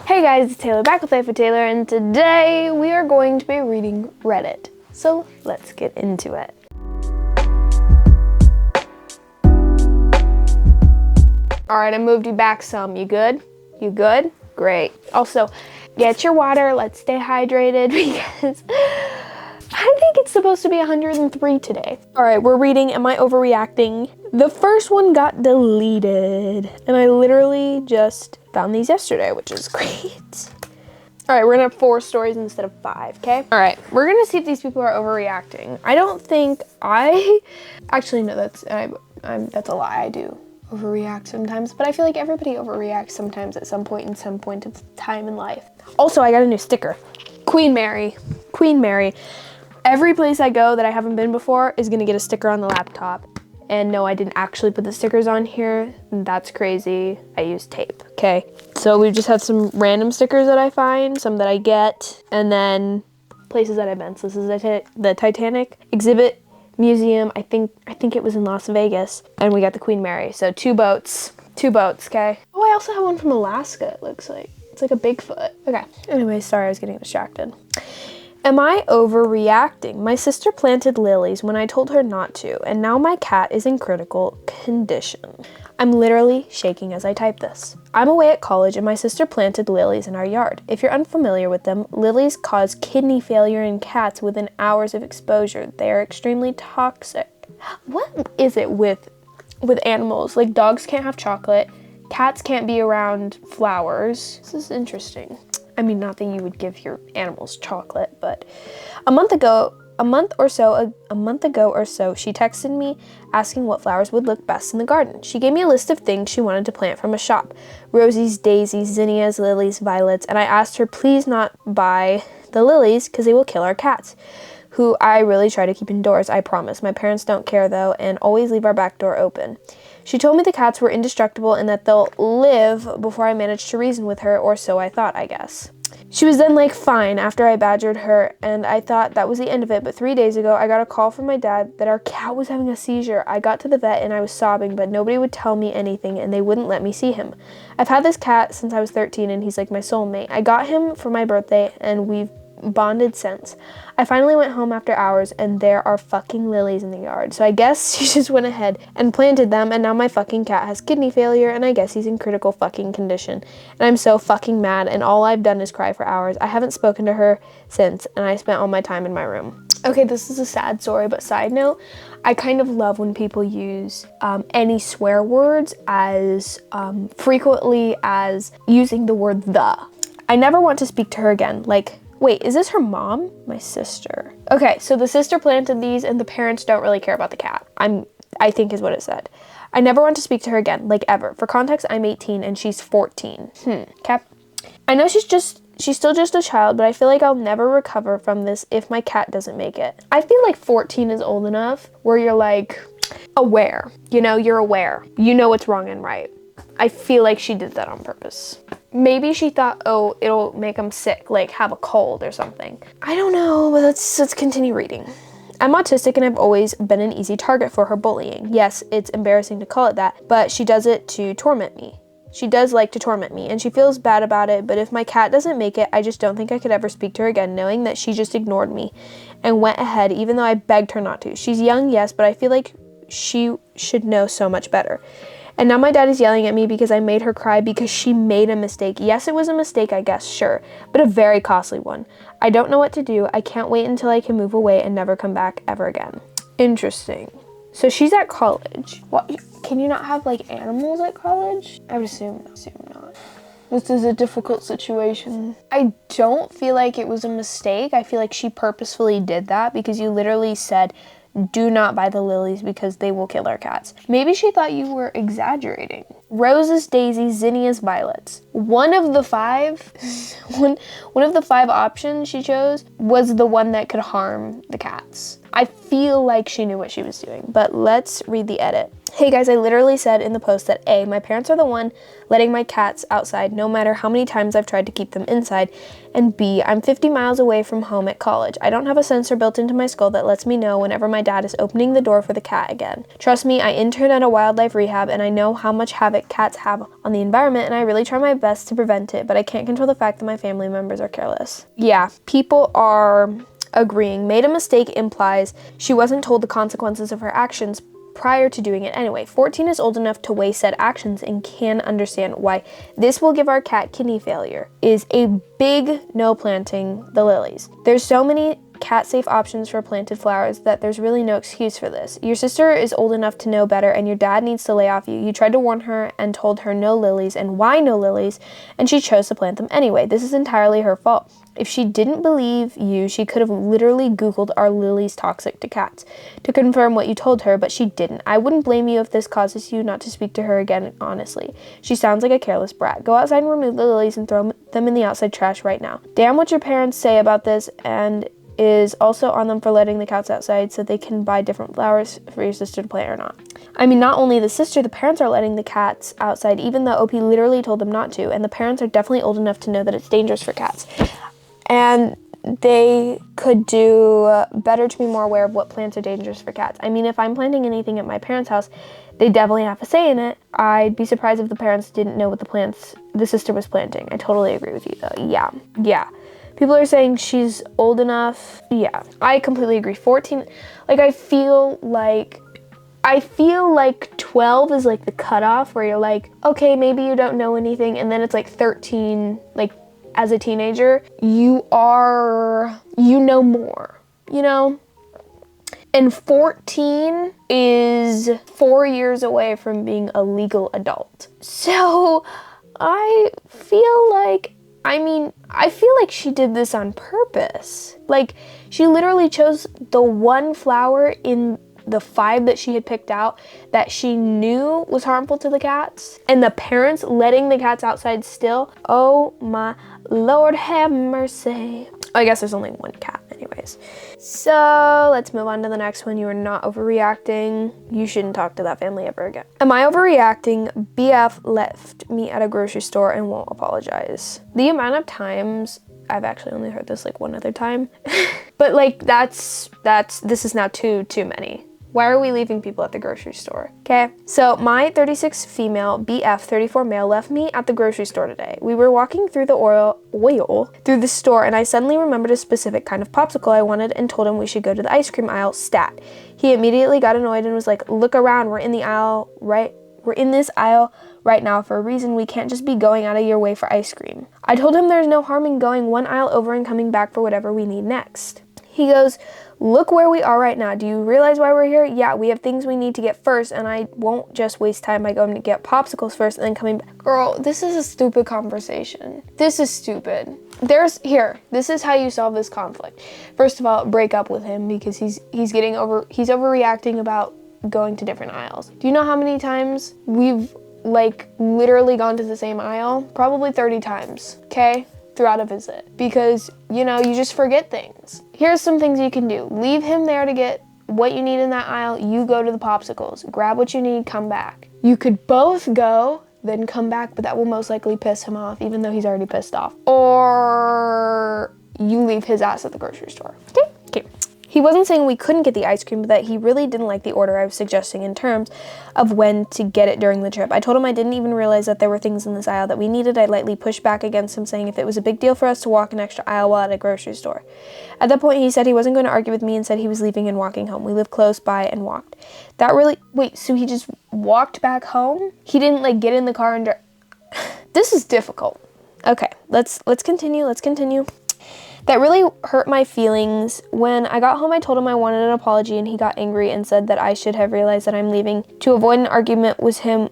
Hey guys, it's Taylor back with Life with Taylor, and today we are going to be reading Reddit. So let's get into it. Alright, I moved you back some. You good? You good? Great. Also, get your water. Let's stay hydrated because I think it's supposed to be 103 today. Alright, we're reading Am I Overreacting? The first one got deleted, and I literally just found these yesterday, which is great. All right, we're gonna have 4 stories instead of 5, okay? All right, we're gonna see if these people are overreacting. I don't think actually, no, that's a lie. I do overreact sometimes, but I feel like everybody overreacts sometimes at some point of time in life. Also, I got a new sticker. Queen Mary. Queen Mary. Every place I go that I haven't been before is gonna get a sticker on the laptop. And no, I didn't actually put the stickers on here. That's crazy. I used tape, okay? So we just have some random stickers that I find, some that I get, and then places that I've been. So this is the Titanic exhibit museum. I think it was in Las Vegas. And we got the Queen Mary. So 2 boats, okay? Oh, I also have one from Alaska, it looks like. It's like a Bigfoot. Okay, anyway, sorry, I was getting distracted. Am I overreacting? My sister planted lilies when I told her not to, and now my cat is in critical condition. I'm literally shaking as I type this. I'm away at college and my sister planted lilies in our yard. If you're unfamiliar with them, lilies cause kidney failure in cats within hours of exposure. They are extremely toxic. What is it with animals? Like, dogs can't have chocolate, cats can't be around flowers. This is interesting. I mean, not that you would give your animals chocolate, but a month ago or so, she texted me asking what flowers would look best in the garden. She gave me a list of things she wanted to plant from a shop. Roses, daisies, zinnias, lilies, violets, and I asked her please not buy the lilies because they will kill our cats, who I really try to keep indoors, I promise. My parents don't care though and always leave our back door open. She told me the cats were indestructible and that they'll live before I managed to reason with her, or so I thought, I guess. She was then like, fine, after I badgered her, and I thought that was the end of it, but 3 days ago, I got a call from my dad that our cat was having a seizure. I got to the vet and I was sobbing, but nobody would tell me anything and they wouldn't let me see him. I've had this cat since I was 13 and he's like my soulmate. I got him for my birthday and we've bonded since. I finally went home after hours and there are fucking lilies in the yard. So I guess she just went ahead and planted them and now my fucking cat has kidney failure and I guess he's in critical fucking condition. And I'm so fucking mad and all I've done is cry for hours. I haven't spoken to her since and I spent all my time in my room. Okay, this is a sad story, but side note, I kind of love when people use any swear words as frequently as using the word the. I never want to speak to her again. Like, wait, is this her mom? My sister. Okay, so the sister planted these and the parents don't really care about the cat. I think is what it said. I never want to speak to her again, like ever. For context, I'm 18 and she's 14. Cap. I know she's still just a child, but I feel like I'll never recover from this if my cat doesn't make it. I feel like 14 is old enough where you're like aware. You know, you're aware. You know what's wrong and right. I feel like she did that on purpose. Maybe she thought, oh, it'll make them sick, like have a cold or something. I don't know, but let's continue reading. I'm autistic and I've always been an easy target for her bullying. Yes, it's embarrassing to call it that, but she does it to torment me. She does like to torment me and she feels bad about it, but if my cat doesn't make it, I just don't think I could ever speak to her again, knowing that she just ignored me and went ahead even though I begged her not to. She's young, yes, but I feel like she should know so much better. And now my dad is yelling at me because I made her cry because she made a mistake. Yes, it was a mistake, I guess, sure, but a very costly one. I don't know what to do. I can't wait until I can move away and never come back ever again. Interesting. So she's at college. What? Can you not have like animals at college? I would assume not. This is a difficult situation. I don't feel like it was a mistake. I feel like she purposefully did that because you literally said, do not buy the lilies because they will kill our cats. Maybe she thought you were exaggerating. Roses, daisies, zinnias, violets. One of the 5 options she chose was the one that could harm the cats. I feel like she knew what she was doing, but let's read the edit. Hey guys, I literally said in the post that A, my parents are the one letting my cats outside no matter how many times I've tried to keep them inside, and B, I'm 50 miles away from home at college. I don't have a sensor built into my skull that lets me know whenever my dad is opening the door for the cat again. Trust me, I interned at a wildlife rehab and I know how much havoc cats have on the environment, and I really try my best to prevent it, but I can't control the fact that my family members are careless. Yeah, people are agreeing. Made a mistake implies she wasn't told the consequences of her actions prior to doing it anyway. 14 is old enough to weigh said actions and can understand why this will give our cat kidney failure. Is a big no planting the lilies. There's so many cat-safe options for planted flowers that there's really no excuse for this. Your sister is old enough to know better, and your dad needs to lay off you. You tried to warn her and told her no lilies and why no lilies, and she chose to plant them anyway. This is entirely her fault. If she didn't believe you, she could have literally Googled, are lilies toxic to cats, to confirm what you told her, but she didn't. I wouldn't blame you if this causes you not to speak to her again, honestly. She sounds like a careless brat. Go outside and remove the lilies and throw them in the outside trash right now. Damn what your parents say about this, and is also on them for letting the cats outside so they can buy different flowers for your sister to plant or not. I mean, not only the sister, the parents are letting the cats outside, even though OP literally told them not to, and the parents are definitely old enough to know that it's dangerous for cats. And they could do better to be more aware of what plants are dangerous for cats. I mean, if I'm planting anything at my parents' house, they definitely have a say in it. I'd be surprised if the parents didn't know what the plants the sister was planting. I totally agree with you though. Yeah. People are saying she's old enough. Yeah, I completely agree. 14, like I feel like 12 is like the cutoff where you're like, okay, maybe you don't know anything, and then it's like 13, like as a teenager, you know more, you know? And 14 is 4 years away from being a legal adult. So I feel like she did this on purpose. Like, she literally chose the one flower in the 5 that she had picked out that she knew was harmful to the cats, and the parents letting the cats outside still. Oh my Lord, have mercy. I guess there's only one cat anyways. So let's move on to the next one. You are not overreacting. You shouldn't talk to that family ever again. Am I overreacting? BF left me at a grocery store and won't apologize. The amount of times, I've actually only heard this like one other time, but like this is now too many. Why are we leaving people at the grocery store? Okay, so my 36 female, BF 34 male left me at the grocery store today. We were walking through the oil through the store, and I suddenly remembered a specific kind of popsicle I wanted and told him we should go to the ice cream aisle stat. He immediately got annoyed and was like, look around, we're in this aisle right now for a reason. We can't just be going out of your way for ice cream. I told him there's no harm in going one aisle over and coming back for whatever we need next. He goes, look where we are right now. Do you realize why we're here? Yeah, we have things we need to get first, and I won't just waste time by going to get popsicles first and then coming back. Girl, this is a stupid conversation. This is stupid. This is how you solve this conflict. First of all, break up with him because he's overreacting about going to different aisles. Do you know how many times we've like literally gone to the same aisle? Probably 30 times, okay? Throughout a visit, because you just forget things. Here's some things you can do. Leave him there to get what you need in that aisle. You go to the popsicles, grab what you need, come back. You could both go, then come back, but that will most likely piss him off, even though he's already pissed off. Or you leave his ass at the grocery store. Okay. He wasn't saying we couldn't get the ice cream, but that he really didn't like the order I was suggesting in terms of when to get it during the trip. I told him I didn't even realize that there were things in this aisle that we needed. I lightly pushed back against him, saying if it was a big deal for us to walk an extra aisle while at a grocery store. At that point, he said he wasn't going to argue with me and said he was leaving and walking home. We live close by and walked. So he just walked back home? He didn't like get in the car and This is difficult. Okay, let's continue. That really hurt my feelings. When I got home, I told him I wanted an apology, and he got angry and said that I should have realized that him leaving to avoid an argument was him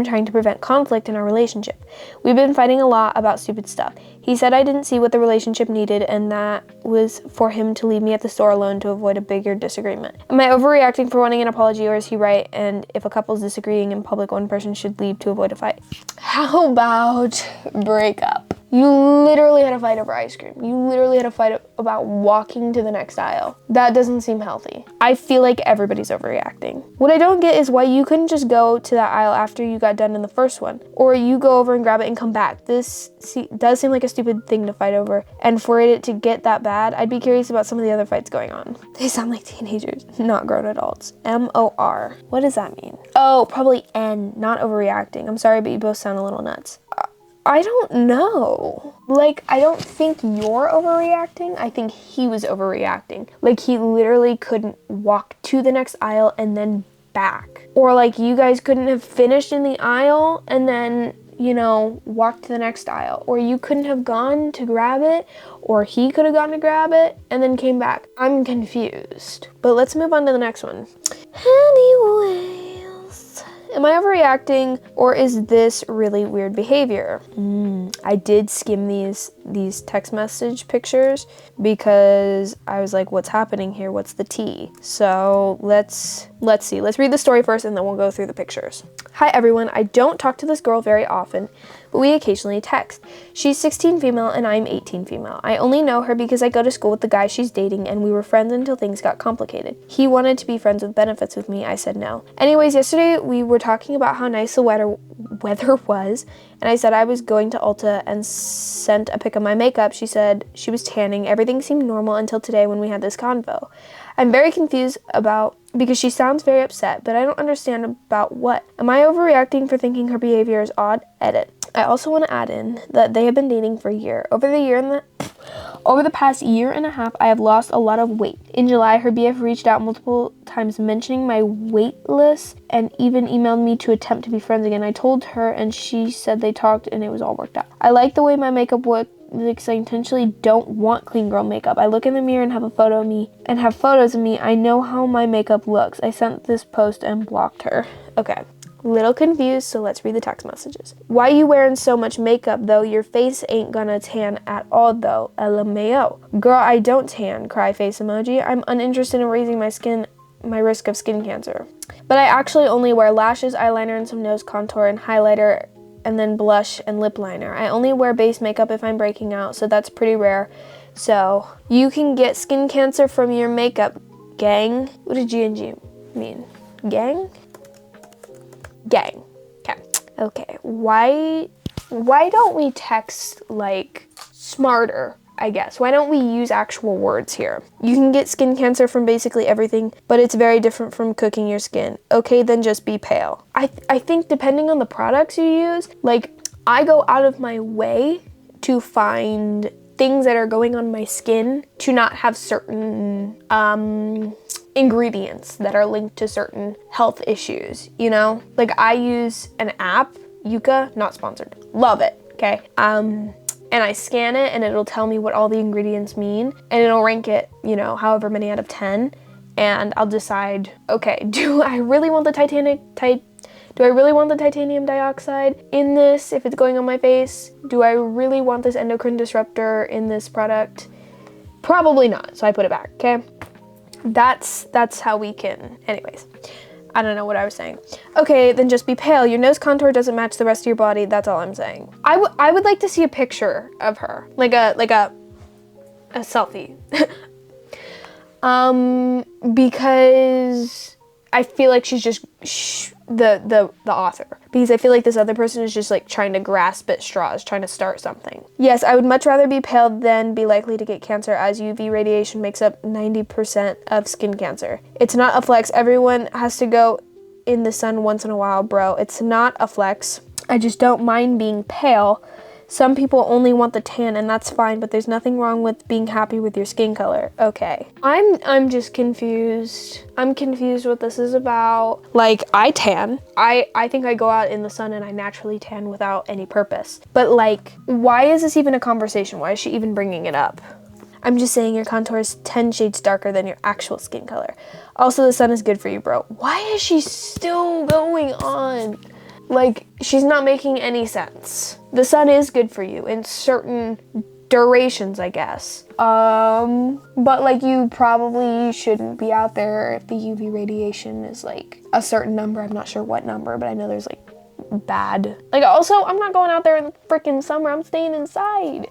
trying to prevent conflict in our relationship. We've been fighting a lot about stupid stuff. He said I didn't see what the relationship needed, and that was for him to leave me at the store alone to avoid a bigger disagreement. Am I overreacting for wanting an apology, or is he right? And if a couple's disagreeing in public, one person should leave to avoid a fight. How about break up? You literally had a fight over ice cream. You literally had a fight about walking to the next aisle. That doesn't seem healthy. I feel like everybody's overreacting. What I don't get is why you couldn't just go to that aisle after you got done in the first one, or you go over and grab it and come back. This does seem like a stupid thing to fight over, and for it to get that bad, I'd be curious about some of the other fights going on. They sound like teenagers, not grown adults. MOR. What does that mean? Oh, probably N, not overreacting. I'm sorry, but you both sound a little nuts. I don't know. Like, I don't think you're overreacting. I think he was overreacting. Like, he literally couldn't walk to the next aisle and then back. Or like, you guys couldn't have finished in the aisle and then, you know, walked to the next aisle. Or you couldn't have gone to grab it, or he could have gone to grab it and then came back. I'm confused. But let's move on to the next one. Anyways. Am I overreacting, or is this really weird behavior? I did skim these text message pictures because I was like, what's happening here? What's the tea? So let's see. Let's read the story first and then we'll go through the pictures. Hi everyone. I don't talk to this girl very often, but we occasionally text. She's 16 female and I'm 18 female. I only know her because I go to school with the guy she's dating and we were friends until things got complicated. He wanted to be friends with benefits with me. I said no. Anyways, yesterday we were talking about how nice the weather was, and I said I was going to Ulta and sent a pic of my makeup. She said she was tanning. Everything seemed normal until today when we had this convo. I'm very confused because she sounds very upset, but I don't understand about what. Am I overreacting for thinking her behavior is odd? Edit. I also want to add in that they have been dating for a year. Over the past year and a half, I have lost a lot of weight. In July, her BF reached out multiple times mentioning my wait list and even emailed me to attempt to be friends again. I told her and she said they talked and it was all worked out. I like the way my makeup looks. I intentionally don't want clean girl makeup. I look in the mirror and have a photo of me and have photos of me. I know how my makeup looks. I sent this post and blocked her. Okay. Little confused, so let's read the text messages. Why you wearing so much makeup though? Your face ain't gonna tan at all though. LMAO. Girl, I don't tan. Cry face emoji. I'm uninterested in raising my risk of skin cancer. But I actually only wear lashes, eyeliner, and some nose contour and highlighter, and then blush and lip liner. I only wear base makeup if I'm breaking out, so that's pretty rare. So you can get skin cancer from your makeup, gang. What did G&G mean? Gang? Gang. Okay. Why don't we text like smarter, I guess? Why don't we use actual words here? You can get skin cancer from basically everything, but it's very different from cooking your skin. Okay, then just be pale. I think depending on the products you use, like I go out of my way to find things that are going on my skin to not have certain ingredients that are linked to certain health issues, you know? Like I use an app, Yuka, not sponsored. Love it, okay? And I scan it and it'll tell me what all the ingredients mean and it'll rank it, you know, however many out of 10. And I'll decide, okay, do I really want the titanium dioxide in this if it's going on my face? Do I really want this endocrine disruptor in this product? Probably not, so I put it back, okay? That's how we can, anyways. I don't know what I was saying. Okay, then just be pale. Your nose contour doesn't match the rest of your body. That's all I'm saying. I would like to see a picture of her, like a selfie. Because I feel like she's just the author. Because I feel like this other person is just like trying to grasp at straws, trying to start something. Yes, I would much rather be pale than be likely to get cancer, as UV radiation makes up 90% of skin cancer. It's not a flex. Everyone has to go in the sun once in a while, bro. It's not a flex. I just don't mind being pale. Some people only want the tan, and that's fine, but there's nothing wrong with being happy with your skin color. Okay. I'm just confused. I'm confused what this is about. Like, I tan. I think I go out in the sun and I naturally tan without any purpose. But like, why is this even a conversation? Why is she even bringing it up? I'm just saying your contour is 10 shades darker than your actual skin color. Also, the sun is good for you, bro. Why is she still going on? Like, she's not making any sense. The sun is good for you in certain durations, I guess. But like, you probably shouldn't be out there if the UV radiation is like a certain number. I'm not sure what number, but I know there's like bad. Like, also, I'm not going out there in the freaking summer. I'm staying inside.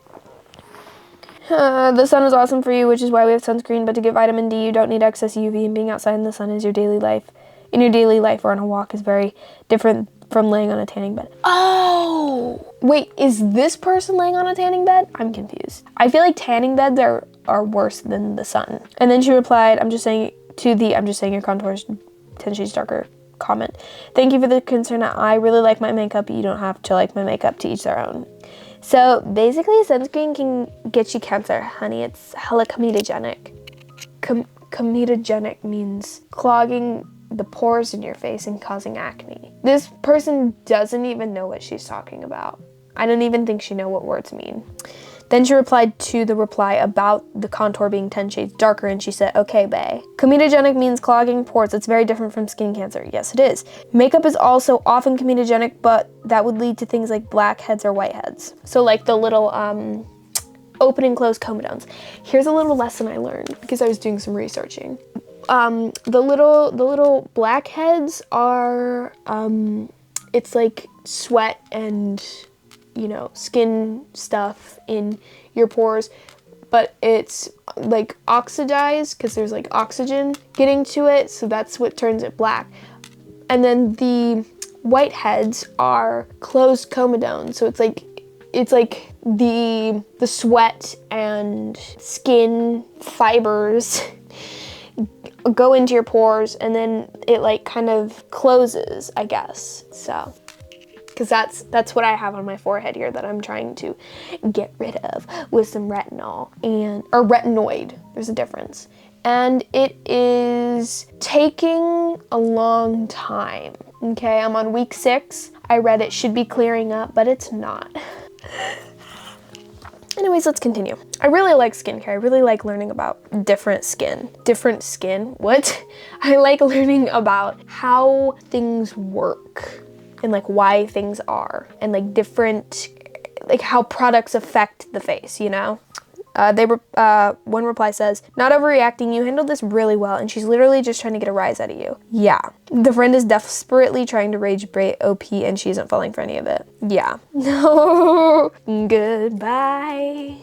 The sun is awesome for you, which is why we have sunscreen, but to get vitamin D, you don't need excess UV, and being outside in the sun is your daily life. In your daily life or on a walk is very different from laying on a tanning bed. Oh! Wait, is this person laying on a tanning bed? I'm confused. I feel like tanning beds are worse than the sun. And then she replied, I'm just saying your contours 10 shades darker comment. Thank you for the concern. I really like my makeup. You don't have to like my makeup, to each their own. So basically, sunscreen can get you cancer, honey. It's hella comedogenic. Comedogenic means clogging the pores in your face and causing acne. This person doesn't even know what she's talking about. I don't even think she knows what words mean. Then she replied to the reply about the contour being 10 shades darker, and she said, okay, bae. Comedogenic means clogging pores. It's very different from skin cancer. Yes, it is. Makeup is also often comedogenic, but that would lead to things like blackheads or whiteheads. So like the little open and close comedones. Here's a little lesson I learned because I was doing some researching. The little blackheads are, it's like sweat and, skin stuff in your pores, but it's like oxidized because there's like oxygen getting to it, so that's what turns it black. And then the whiteheads are closed comedones, so it's like the sweat and skin fibers go into your pores, and then it like kind of closes, I guess. So, because that's what I have on my forehead here that I'm trying to get rid of with some retinol or retinoid. There's a difference. And it is taking a long time. Okay, I'm on week 6. I read it should be clearing up, but it's not. Anyways, let's continue. I really like skincare. I really like learning about different skin. What? I like learning about how things work and like why things are and like different, like how products affect the face, One reply says, not overreacting, you handled this really well, and she's literally just trying to get a rise out of you. Yeah. The friend is desperately trying to rage bait OP, and she isn't falling for any of it. Yeah. No. Goodbye.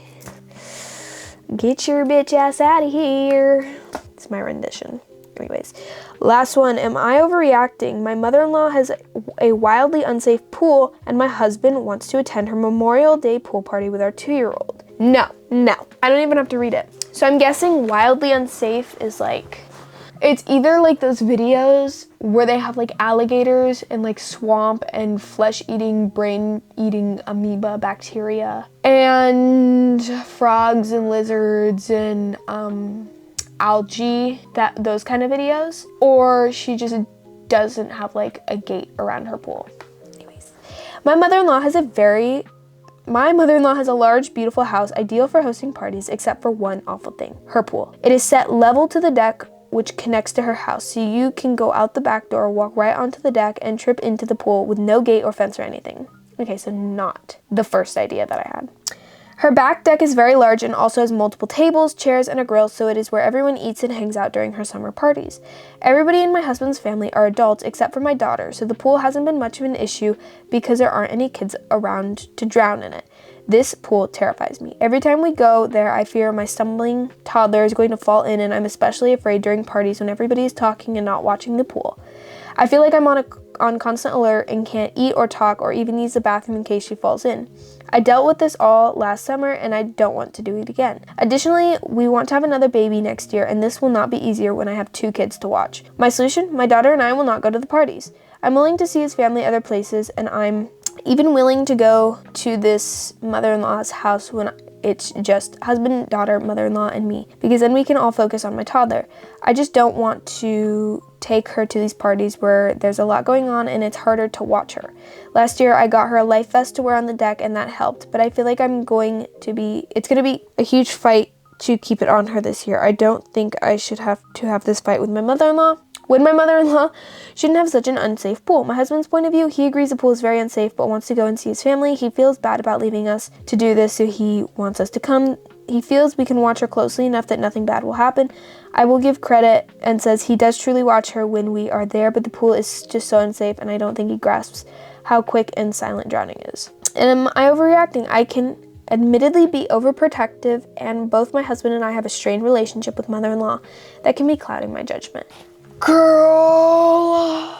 Get your bitch ass out of here. It's my rendition. Anyways, last one. Am I overreacting? My mother-in-law has a wildly unsafe pool, and my husband wants to attend her Memorial Day pool party with our 2-year-old. No. I don't even have to read it. So I'm guessing wildly unsafe is like, it's either like those videos where they have like alligators and like swamp and flesh-eating, brain-eating amoeba bacteria, and frogs and lizards and algae, those kind of videos, or she just doesn't have like a gate around her pool. Anyways, my mother-in-law has a large, beautiful house, ideal for hosting parties, except for one awful thing, her pool. It is set level to the deck, which connects to her house, so you can go out the back door, walk right onto the deck, and trip into the pool with no gate or fence or anything. Okay, so not the first idea that I had. Her back deck is very large and also has multiple tables, chairs, and a grill, so it is where everyone eats and hangs out during her summer parties. Everybody in my husband's family are adults except for my daughter, so the pool hasn't been much of an issue because there aren't any kids around to drown in it. This pool terrifies me. Every time we go there, I fear my stumbling toddler is going to fall in, and I'm especially afraid during parties when everybody is talking and not watching the pool. I feel like I'm on constant alert and can't eat or talk or even use the bathroom in case she falls in. I dealt with this all last summer, and I don't want to do it again. Additionally, we want to have another baby next year, and this will not be easier when I have 2 kids to watch. My solution? My daughter and I will not go to the parties. I'm willing to see his family other places, and I'm even willing to go to this mother-in-law's house when it's just husband, daughter, mother-in-law, and me, because then we can all focus on my toddler. I just don't want to take her to these parties where there's a lot going on and it's harder to watch her. Last year, I got her a life vest to wear on the deck, and that helped, but I feel like it's going to be a huge fight to keep it on her this year. I don't think I should have to have this fight with my mother-in-law. When my mother-in-law shouldn't have such an unsafe pool. My husband's point of view, he agrees the pool is very unsafe, but wants to go and see his family. He feels bad about leaving us to do this, so he wants us to come. He feels we can watch her closely enough that nothing bad will happen. I will give credit and says he does truly watch her when we are there, but the pool is just so unsafe, and I don't think he grasps how quick and silent drowning is. And am I overreacting? I can admittedly be overprotective, and both my husband and I have a strained relationship with mother-in-law that can be clouding my judgment. Girl,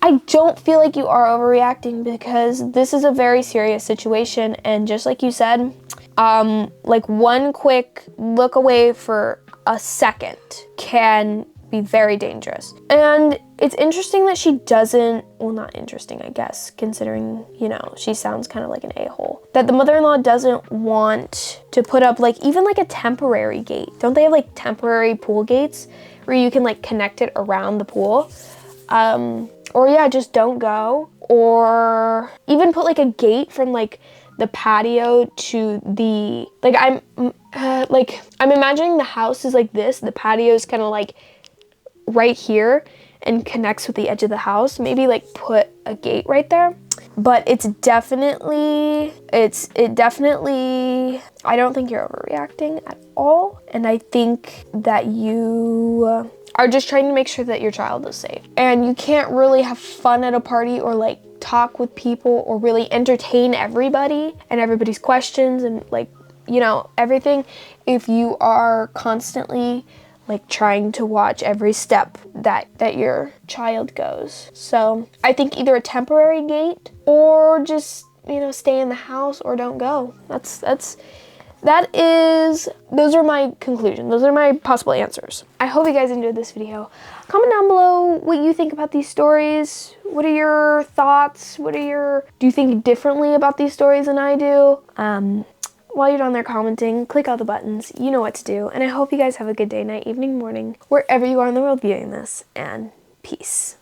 I don't feel like you are overreacting because this is a very serious situation, and just like you said, like one quick look away for a second can be very dangerous. And it's interesting that she doesn't, well, not interesting, I guess, considering, you know, she sounds kind of like an a-hole, that the mother-in-law doesn't want to put up like even like a temporary gate. Don't they have like temporary pool gates where you can like connect it around the pool? Or yeah, just don't go, or even put like a gate from like the patio to the, like I'm imagining the house is like this, the patio is kind of like right here and connects with the edge of the house. Maybe like put a gate right there. But it definitely, I don't think you're overreacting at all. And I think that you are just trying to make sure that your child is safe. And you can't really have fun at a party or like talk with people or really entertain everybody and everybody's questions and like, you know, everything if you are constantly like trying to watch every step that your child goes. So I think either a temporary gate or just, you know, stay in the house or don't go. Those are my conclusions. Those are my possible answers. I hope you guys enjoyed this video. Comment down below what you think about these stories. What are your thoughts? Do you think differently about these stories than I do? While you're down there commenting, click all the buttons. You know what to do. And I hope you guys have a good day, night, evening, morning, wherever you are in the world viewing this. And peace.